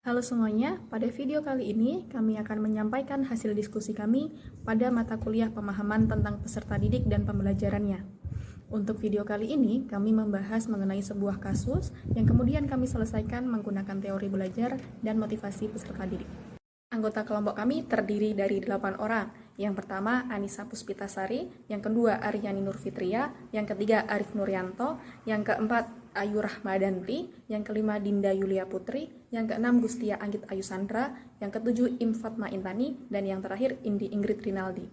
Halo semuanya, pada video kali ini kami akan menyampaikan hasil diskusi kami pada mata kuliah pemahaman tentang peserta didik dan pembelajarannya. Untuk video kali ini, kami membahas mengenai sebuah kasus yang kemudian kami selesaikan menggunakan teori belajar dan motivasi peserta didik. Anggota kelompok kami terdiri dari 8 orang. Yang pertama Anissa Puspitasari, yang kedua Aryani Nurfitria, yang ketiga Arif Nuryanto, yang keempat Ayu Rahmadanti, yang kelima Dinda Yulia Putri, yang keenam Gustia Anggit Ayu Sandra, yang ketujuh Im Fatma Intani, dan yang terakhir Indi Ingrid Rinaldi.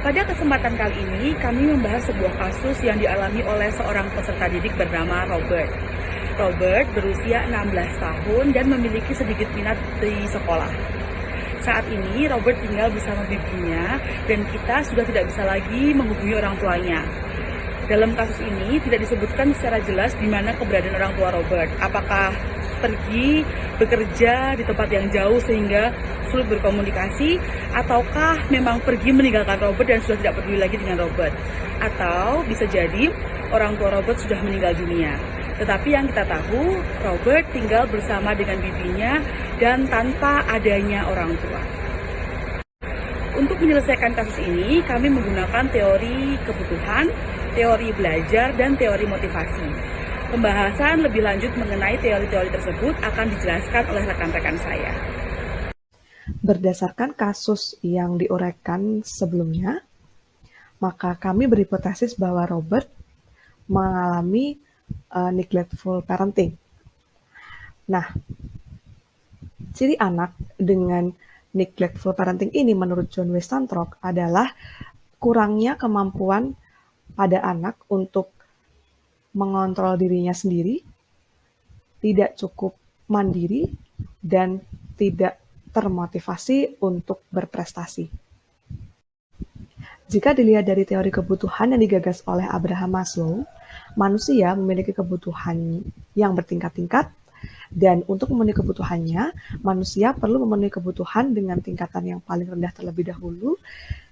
Pada kesempatan kali ini, kami membahas sebuah kasus yang dialami oleh seorang peserta didik bernama Robert. Robert berusia 16 tahun dan memiliki sedikit minat di sekolah. Saat ini, Robert tinggal bersama bibinya dan kita sudah tidak bisa lagi menghubungi orang tuanya. Dalam kasus ini, tidak disebutkan secara jelas di mana keberadaan orang tua Robert. Apakah pergi bekerja di tempat yang jauh sehingga sulit berkomunikasi, ataukah memang pergi meninggalkan Robert dan sudah tidak peduli lagi dengan Robert, atau bisa jadi orang tua Robert sudah meninggal dunia. Tetapi yang kita tahu, Robert tinggal bersama dengan bibinya dan tanpa adanya orang tua. Untuk menyelesaikan kasus ini, kami menggunakan teori kebutuhan, teori belajar, dan teori motivasi. Pembahasan lebih lanjut mengenai teori-teori tersebut akan dijelaskan oleh rekan-rekan saya. Berdasarkan kasus yang diuraikan sebelumnya, maka kami berhipotesis bahwa Robert mengalami neglectful parenting. Nah, ciri anak dengan neglectful parenting ini menurut John Westantrock adalah kurangnya kemampuan pada anak untuk mengontrol dirinya sendiri, tidak cukup mandiri, dan tidak termotivasi untuk berprestasi. Jika dilihat dari teori kebutuhan yang digagas oleh Abraham Maslow, manusia memiliki kebutuhan yang bertingkat-tingkat, dan untuk memenuhi kebutuhannya, manusia perlu memenuhi kebutuhan dengan tingkatan yang paling rendah terlebih dahulu,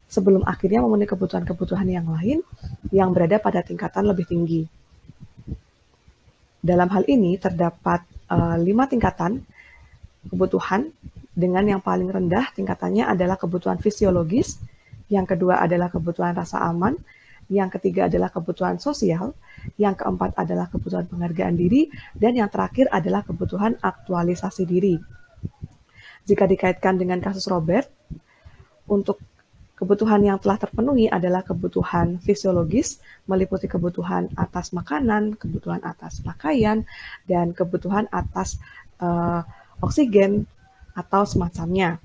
sebelum akhirnya memenuhi kebutuhan-kebutuhan yang lain yang berada pada tingkatan lebih tinggi. Dalam hal ini terdapat 5 tingkatan kebutuhan, dengan yang paling rendah tingkatannya adalah kebutuhan fisiologis, yang kedua adalah kebutuhan rasa aman, yang ketiga adalah kebutuhan sosial, yang keempat adalah kebutuhan penghargaan diri, dan yang terakhir adalah kebutuhan aktualisasi diri. Jika dikaitkan dengan kasus Robert, untuk kebutuhan yang telah terpenuhi adalah kebutuhan fisiologis, meliputi kebutuhan atas makanan, kebutuhan atas pakaian, dan kebutuhan atas oksigen atau semacamnya.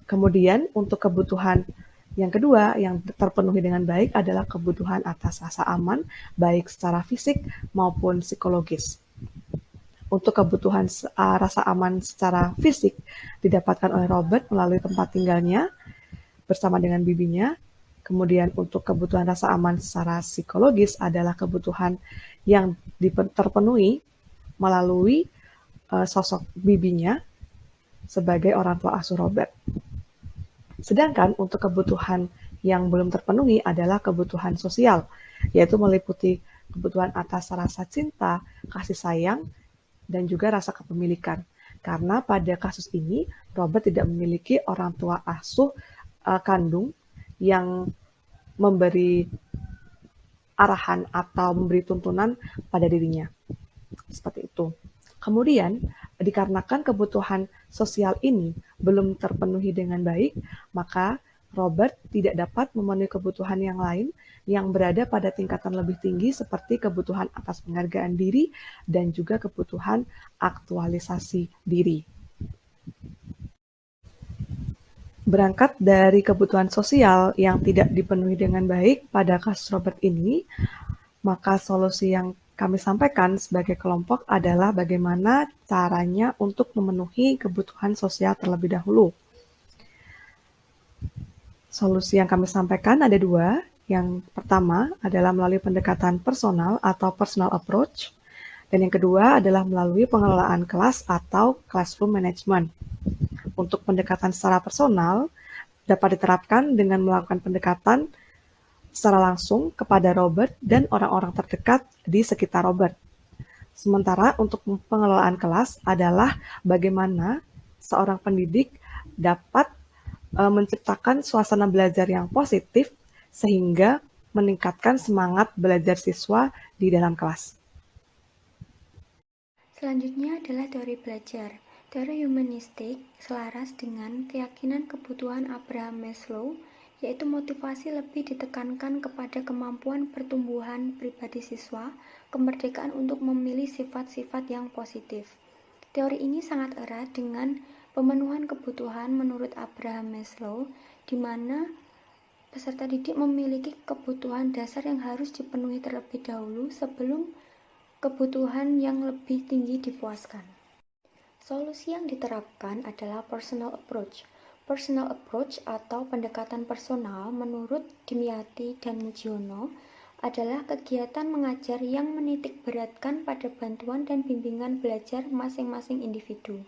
Kemudian untuk kebutuhan yang kedua yang terpenuhi dengan baik adalah kebutuhan atas rasa aman, baik secara fisik maupun psikologis. Untuk kebutuhan rasa aman secara fisik didapatkan oleh Robert melalui tempat tinggalnya bersama dengan bibinya. Kemudian untuk kebutuhan rasa aman secara psikologis adalah kebutuhan yang terpenuhi melalui sosok bibinya sebagai orang tua asuh Robert. Sedangkan untuk kebutuhan yang belum terpenuhi adalah kebutuhan sosial, yaitu meliputi kebutuhan atas rasa cinta, kasih sayang, dan juga rasa kepemilikan. Karena pada kasus ini, Robert tidak memiliki orang tua asuh kandung yang memberi arahan atau memberi tuntunan pada dirinya. Seperti itu. Kemudian, dikarenakan kebutuhan sosial ini belum terpenuhi dengan baik, maka Robert tidak dapat memenuhi kebutuhan yang lain yang berada pada tingkatan lebih tinggi seperti kebutuhan atas penghargaan diri dan juga kebutuhan aktualisasi diri. Berangkat dari kebutuhan sosial yang tidak dipenuhi dengan baik pada kasus Robert ini, maka solusi yang kami sampaikan sebagai kelompok adalah bagaimana caranya untuk memenuhi kebutuhan sosial terlebih dahulu. Solusi yang kami sampaikan ada 2. Yang pertama adalah melalui pendekatan personal atau personal approach, dan yang kedua adalah melalui pengelolaan kelas atau classroom management. Untuk pendekatan secara personal dapat diterapkan dengan melakukan pendekatan secara langsung kepada Robert dan orang-orang terdekat di sekitar Robert. Sementara untuk pengelolaan kelas adalah bagaimana seorang pendidik dapat menciptakan suasana belajar yang positif sehingga meningkatkan semangat belajar siswa di dalam kelas. Selanjutnya adalah teori belajar. Teori humanistik selaras dengan keyakinan kebutuhan Abraham Maslow, yaitu motivasi lebih ditekankan kepada kemampuan pertumbuhan pribadi siswa, kemerdekaan untuk memilih sifat-sifat yang positif. Teori ini sangat erat dengan pemenuhan kebutuhan menurut Abraham Maslow, di mana peserta didik memiliki kebutuhan dasar yang harus dipenuhi terlebih dahulu sebelum kebutuhan yang lebih tinggi dipuaskan. Solusi yang diterapkan adalah personal approach. Personal approach atau pendekatan personal menurut Dimyati dan Mujiono adalah kegiatan mengajar yang menitik beratkan pada bantuan dan bimbingan belajar masing-masing individu.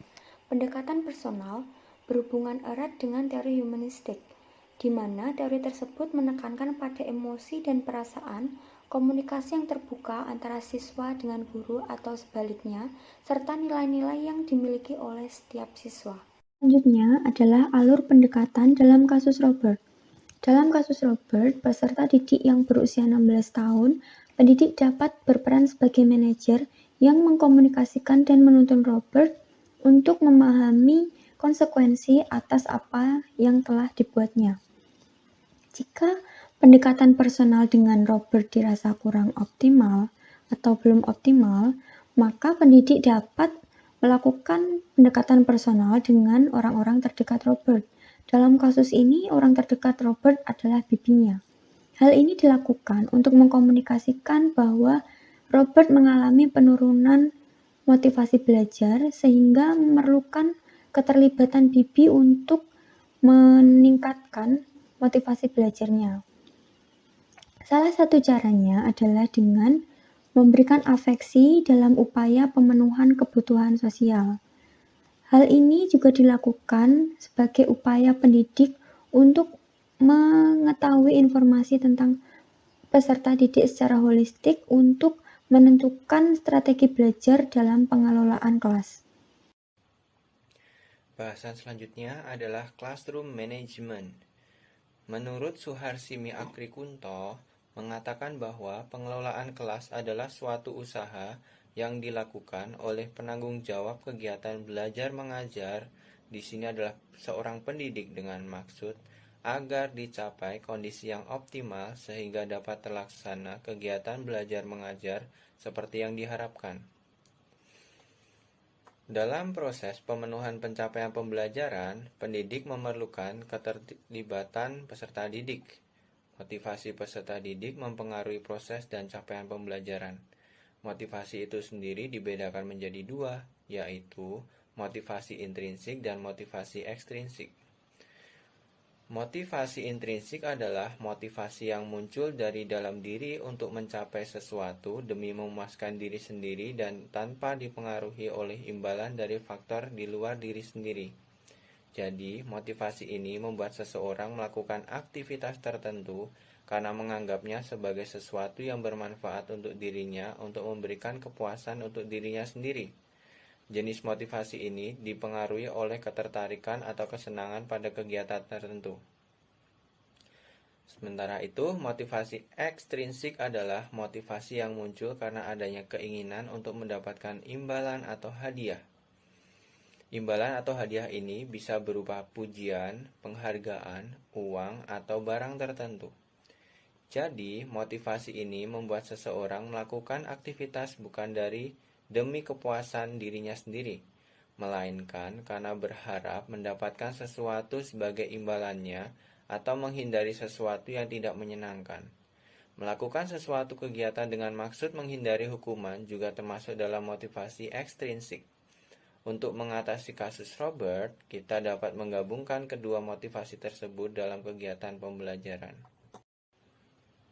Pendekatan personal berhubungan erat dengan teori humanistik, di mana teori tersebut menekankan pada emosi dan perasaan, komunikasi yang terbuka antara siswa dengan guru atau sebaliknya, serta nilai-nilai yang dimiliki oleh setiap siswa. Selanjutnya adalah alur pendekatan dalam kasus Robert. Dalam kasus Robert, peserta didik yang berusia 16 tahun, pendidik dapat berperan sebagai manajer yang mengkomunikasikan dan menuntun Robert untuk memahami konsekuensi atas apa yang telah dibuatnya. Jika pendekatan personal dengan Robert dirasa kurang optimal atau belum optimal, maka pendidik dapat melakukan pendekatan personal dengan orang-orang terdekat Robert. Dalam kasus ini, orang terdekat Robert adalah bibinya. Hal ini dilakukan untuk mengkomunikasikan bahwa Robert mengalami penurunan motivasi belajar sehingga memerlukan keterlibatan bibi untuk meningkatkan motivasi belajarnya. Salah satu caranya adalah dengan memberikan afeksi dalam upaya pemenuhan kebutuhan sosial. Hal ini juga dilakukan sebagai upaya pendidik untuk mengetahui informasi tentang peserta didik secara holistik untuk menentukan strategi belajar dalam pengelolaan kelas. Bahasan selanjutnya adalah classroom management. Menurut Suharsimi Akrikunto, mengatakan bahwa pengelolaan kelas adalah suatu usaha yang dilakukan oleh penanggung jawab kegiatan belajar mengajar. Di sini adalah seorang pendidik dengan maksud agar dicapai kondisi yang optimal sehingga dapat terlaksana kegiatan belajar mengajar seperti yang diharapkan. Dalam proses pemenuhan pencapaian pembelajaran, pendidik memerlukan keterlibatan peserta didik. Motivasi peserta didik mempengaruhi proses dan capaian pembelajaran. Motivasi itu sendiri dibedakan menjadi dua, yaitu motivasi intrinsik dan motivasi ekstrinsik. Motivasi intrinsik adalah motivasi yang muncul dari dalam diri untuk mencapai sesuatu demi memuaskan diri sendiri dan tanpa dipengaruhi oleh imbalan dari faktor di luar diri sendiri. Jadi, motivasi ini membuat seseorang melakukan aktivitas tertentu karena menganggapnya sebagai sesuatu yang bermanfaat untuk dirinya untuk memberikan kepuasan untuk dirinya sendiri. Jenis motivasi ini dipengaruhi oleh ketertarikan atau kesenangan pada kegiatan tertentu. Sementara itu, motivasi ekstrinsik adalah motivasi yang muncul karena adanya keinginan untuk mendapatkan imbalan atau hadiah. Imbalan atau hadiah ini bisa berupa pujian, penghargaan, uang, atau barang tertentu. Jadi, motivasi ini membuat seseorang melakukan aktivitas bukan demi kepuasan dirinya sendiri, melainkan karena berharap mendapatkan sesuatu sebagai imbalannya atau menghindari sesuatu yang tidak menyenangkan. Melakukan sesuatu kegiatan dengan maksud menghindari hukuman juga termasuk dalam motivasi ekstrinsik. Untuk mengatasi kasus Robert, kita dapat menggabungkan kedua motivasi tersebut dalam kegiatan pembelajaran.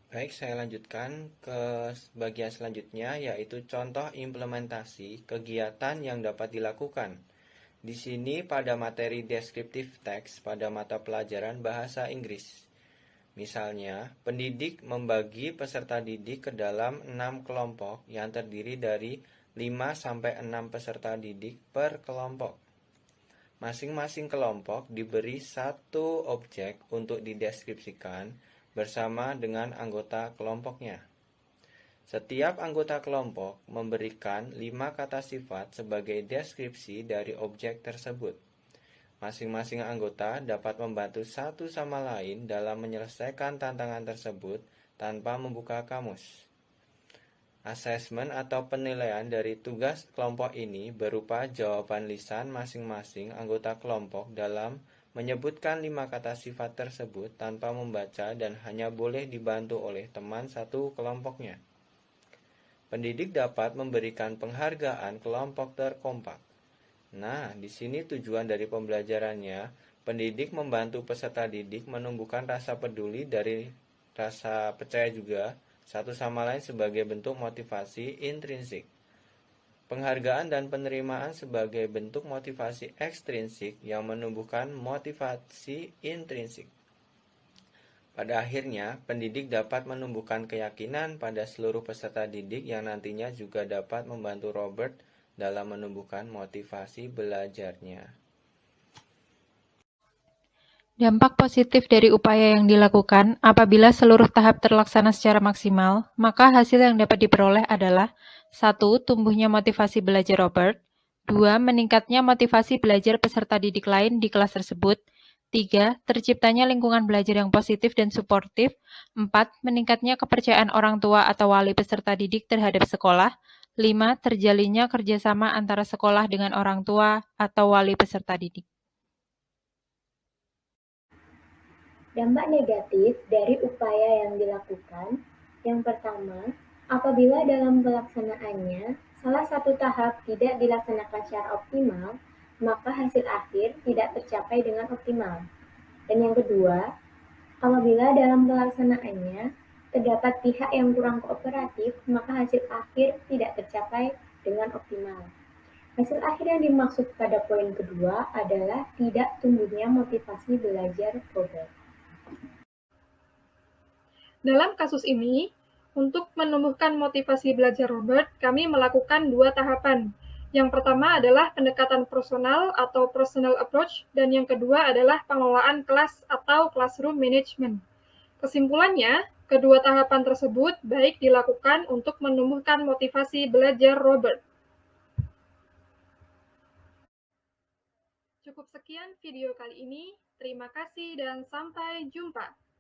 Baik, saya lanjutkan ke bagian selanjutnya, yaitu contoh implementasi kegiatan yang dapat dilakukan. Di sini pada materi deskriptif teks pada mata pelajaran bahasa Inggris. Misalnya, pendidik membagi peserta didik ke dalam 6 kelompok yang terdiri dari 5-6 peserta didik per kelompok. Masing-masing kelompok diberi satu objek untuk dideskripsikan bersama dengan anggota kelompoknya. Setiap anggota kelompok memberikan 5 kata sifat sebagai deskripsi dari objek tersebut. Masing-masing anggota dapat membantu satu sama lain dalam menyelesaikan tantangan tersebut tanpa membuka kamus. Asesmen atau penilaian dari tugas kelompok ini berupa jawaban lisan masing-masing anggota kelompok dalam menyebutkan 5 kata sifat tersebut tanpa membaca dan hanya boleh dibantu oleh teman satu kelompoknya. Pendidik dapat memberikan penghargaan kelompok terkompak. Nah, di sini tujuan dari pembelajarannya, pendidik membantu peserta didik menumbuhkan rasa peduli dari rasa percaya juga satu sama lain sebagai bentuk motivasi intrinsik. Penghargaan dan penerimaan sebagai bentuk motivasi ekstrinsik yang menumbuhkan motivasi intrinsik. Pada akhirnya, pendidik dapat menumbuhkan keyakinan pada seluruh peserta didik yang nantinya juga dapat membantu Robert dalam menumbuhkan motivasi belajarnya. Dampak positif dari upaya yang dilakukan apabila seluruh tahap terlaksana secara maksimal, maka hasil yang dapat diperoleh adalah 1. Tumbuhnya motivasi belajar Robert. 2. Meningkatnya motivasi belajar peserta didik lain di kelas tersebut. 3. Terciptanya lingkungan belajar yang positif dan suportif. 4. Meningkatnya kepercayaan orang tua atau wali peserta didik terhadap sekolah. 5. Terjalinnya kerjasama antara sekolah dengan orang tua atau wali peserta didik. Dampak negatif dari upaya yang dilakukan, yang pertama, apabila dalam pelaksanaannya salah satu tahap tidak dilaksanakan secara optimal, maka hasil akhir tidak tercapai dengan optimal. Dan yang kedua, apabila dalam pelaksanaannya terdapat pihak yang kurang kooperatif, maka hasil akhir tidak tercapai dengan optimal. Hasil akhir yang dimaksud pada poin kedua adalah tidak tumbuhnya motivasi belajar Robert. Dalam kasus ini, untuk menumbuhkan motivasi belajar Robert, kami melakukan 2 tahapan. Yang pertama adalah pendekatan personal atau personal approach, dan yang kedua adalah pengelolaan kelas atau classroom management. Kesimpulannya, kedua tahapan tersebut baik dilakukan untuk menumbuhkan motivasi belajar Robert. Cukup sekian video kali ini. Terima kasih dan sampai jumpa.